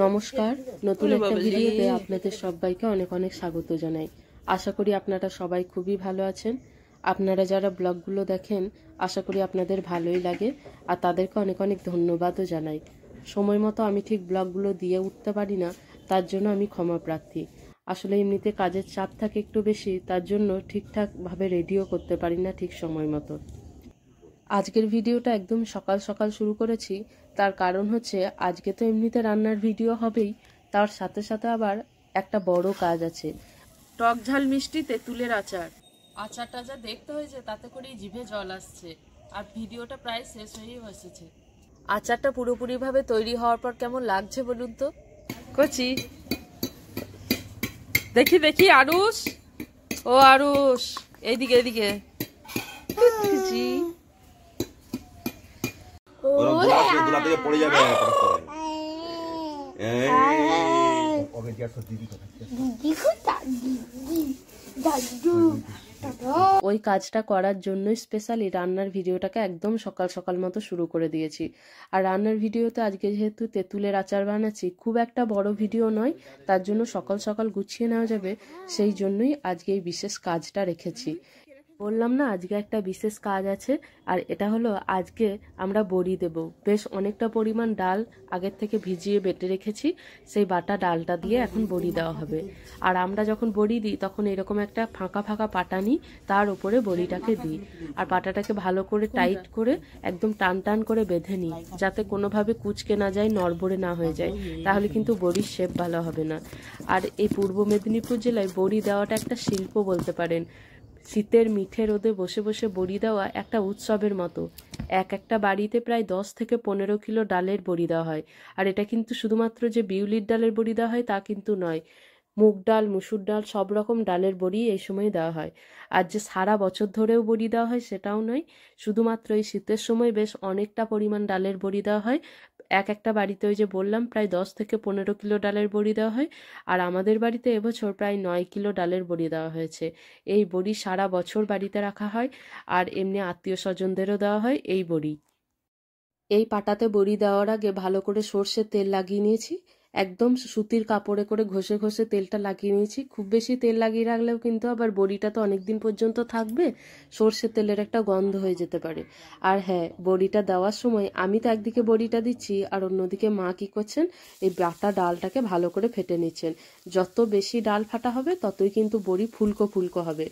নমস্কার, নতুন একটা ভিডিওতে আপনাদের সবাইকে অনেক অনেক স্বাগত জানাই। আশা করি আপনারা সবাই খুবই ভালো আছেন। আপনারা যারা ব্লগগুলো দেখেন আশা করি আপনাদের ভালোই লাগে, আর তাদেরকে অনেক অনেক ধন্যবাদও জানাই। সময় মতো আমি ঠিক ব্লগগুলো দিয়ে উঠতে পারি না, তার জন্য আমি ক্ষমা প্রার্থী। আসলে এমনিতে কাজের চাপ থাকে একটু বেশি, তার জন্য ঠিকঠাকভাবে রেডিও করতে পারি না ঠিক সময় মতো। আজকের ভিডিওটা একদম সকাল সকাল শুরু করেছি, তার কারণ হচ্ছে আজকে তো এমনিতে রান্নার ভিডিও হবেই, তার সাথে সাথে আবার একটা বড় কাজ আছে। টক ঝাল মিষ্টি তেঁতুলের আচারটা যা দেখতে হয়েছে তাতে করেই জিভে জল আসছে, আর ভিডিওটা প্রায় শেষ হয়েই বসেছে। আচারটা পুরোপুরিভাবে তৈরি হওয়ার পর কেমন লাগছে বলুন তো। কচি দেখি দেখি, আরুষ, ও আরুষ, এইদিকে এইদিকে। জি ওই কাজটা করার জন্যই স্পেশালি রান্নার ভিডিওটাকে একদম সকাল সকাল মতো শুরু করে দিয়েছি। আর রান্নার ভিডিওতে আজকে যেহেতু তেঁতুলের আচার বানাচ্ছি, খুব একটা বড় ভিডিও নয়, তার জন্য সকাল সকাল গুছিয়ে নেওয়া যাবে, সেই জন্যই আজকে এই বিশেষ কাজটা রেখেছি। বললাম না আজকে একটা বিশেষ কাজ আছে, আর এটা হলো আজকে আমরা বড়ি দেব। বেশ অনেকটা পরিমাণ ডাল আগের থেকে ভিজিয়ে বেটে রেখেছি, সেই বাটা ডালটা দিয়ে এখন বড়ি দেওয়া হবে। আর আমরা যখন বড়ি দিই তখন এরকম একটা ফাঁকা ফাঁকা পাটা নিই, তার উপরে বড়িটাকে দিই, আর পাটাটাকে ভালো করে টাইট করে একদম টান টান করে বেঁধে নিই, যাতে কোনোভাবে কুঁচকে না যায়, নড়বড়ে না হয়ে যায়, তাহলে কিন্তু বড়ির শেপ ভালো হবে না। আর এই পূর্ব মেদিনীপুর জেলায় বড়ি দেওয়াটা একটা শিল্প বলতে পারেন। শীতের মিঠে রোদে বসে বসে বড়ি দেওয়া একটা উৎসবের মতো। একটা বাড়িতে প্রায় 10 থেকে 15 কিলো ডালের বড়ি দেওয়া হয়। আর এটা কিন্তু শুধুমাত্র যে বিউলির ডালের বড়ি দেওয়া হয় তা কিন্তু নয়, মুগ ডাল, মুসুর ডাল, সব রকম ডালের বড়ি এই সময় দেওয়া হয়। আর যে সারা বছর ধরেও বড়ি দেওয়া হয় সেটাও নয়, শুধুমাত্র এই শীতের সময় বেশ অনেকটা পরিমাণ ডালের বড়ি দেওয়া হয়। একটা বাড়িতে ওই যে বললাম প্রায় 10 থেকে 15 কিলো ডালের বড়ি দেওয়া হয়, আর আমাদের বাড়িতে এবছর প্রায় 9 কিলো ডালের বড়ি দেওয়া হয়েছে। এই বড়ি সারা বছর বাড়িতে রাখা হয়, আর এমনি আত্মীয় স্বজনদেরও দেওয়া হয় এই বড়ি। এই পাটাতে বড়ি দেওয়ার আগে ভালো করে সর্ষের তেল লাগিয়ে নিয়েছি, একদম সুতির কাপড়ে করে ঘষে ঘষে তেলটা লাগিয়ে নিয়েছি। খুব বেশি তেল লাগিয়ে রাখলেও কিন্তু আবার বড়িটা তো অনেকদিন পর্যন্ত থাকবে, সর্ষের তেলের একটা গন্ধ হয়ে যেতে পারে। আর হ্যাঁ, বড়িটা দেওয়ার সময় আমি তো একদিকে বড়িটা দিচ্ছি, আর অন্যদিকে মা কি করছেন, এই বাটা ডালটাকে ভালো করে ফেটে নিচ্ছেন। যত বেশি ডাল ফাটা হবে ততই কিন্তু বড়ি ফুলকো ফুলকো হবে।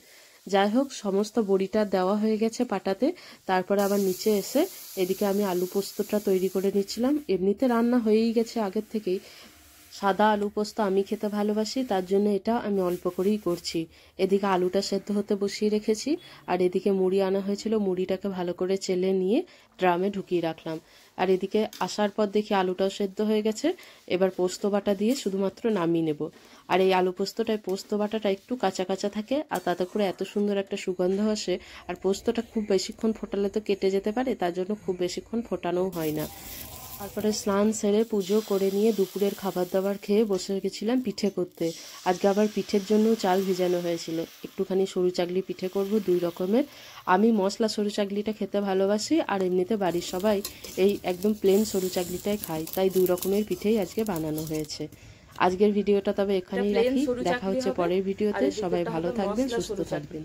যাই হোক, সমস্ত বড়িটা দেওয়া হয়ে গেছে পাটাতে। তারপরে আবার নিচে এসে এদিকে আমি আলু পোস্তটা তৈরি করে নিচ্ছিলাম। এমনিতে রান্না হয়েই গেছে আগের থেকেই, সাদা আলু পোস্ত আমি খেতে ভালোবাসি, তার জন্য এটা আমি অল্প করেই করছি। এদিকে আলুটা সেদ্ধ হতে বসিয়ে রেখেছি, আর এদিকে মুড়ি আনা হয়েছিল, মুড়িটাকে ভালো করে চেলে নিয়ে ড্রামে ঢুকিয়ে রাখলাম। আর এদিকে আসার পর দেখি আলুটাও সেদ্ধ হয়ে গেছে, এবার পোস্ত বাটা দিয়ে শুধুমাত্র নামিয়ে নেব। আর এই আলু পোস্তটায় পোস্ত বাটাটা একটু কাঁচা কাঁচা থাকে, আর তাতে করে এত সুন্দর একটা সুগন্ধ আসে। আর পোস্তটা খুব বেশিক্ষণ ফোটালে তো কেটে যেতে পারে, তার জন্য খুব বেশিক্ষণ ফোটানোও হয় না। তারপরে স্নান সেরে পুজো করে নিয়ে দুপুরের খাবার দাবার খেয়ে বসে গেছিলাম পিঠে করতে। আজকে আবার পিঠের জন্য চাল ভিজানো হয়েছিল, একটুখানি সরু চাগলি পিঠে করব 2 রকমের। আমি মশলা সরু চাগলিটা খেতে ভালোবাসি, আর এমনিতে বাড়ির সবাই এই একদম প্লেন সরু চাগলিটাই খায়, তাই 2 রকমের পিঠেই আজকে বানানো হয়েছে। আজকের ভিডিওটা তবে এখানেই রাখি, দেখা হচ্ছে পরের ভিডিওতে। সবাই ভালো থাকবেন, সুস্থ থাকবেন।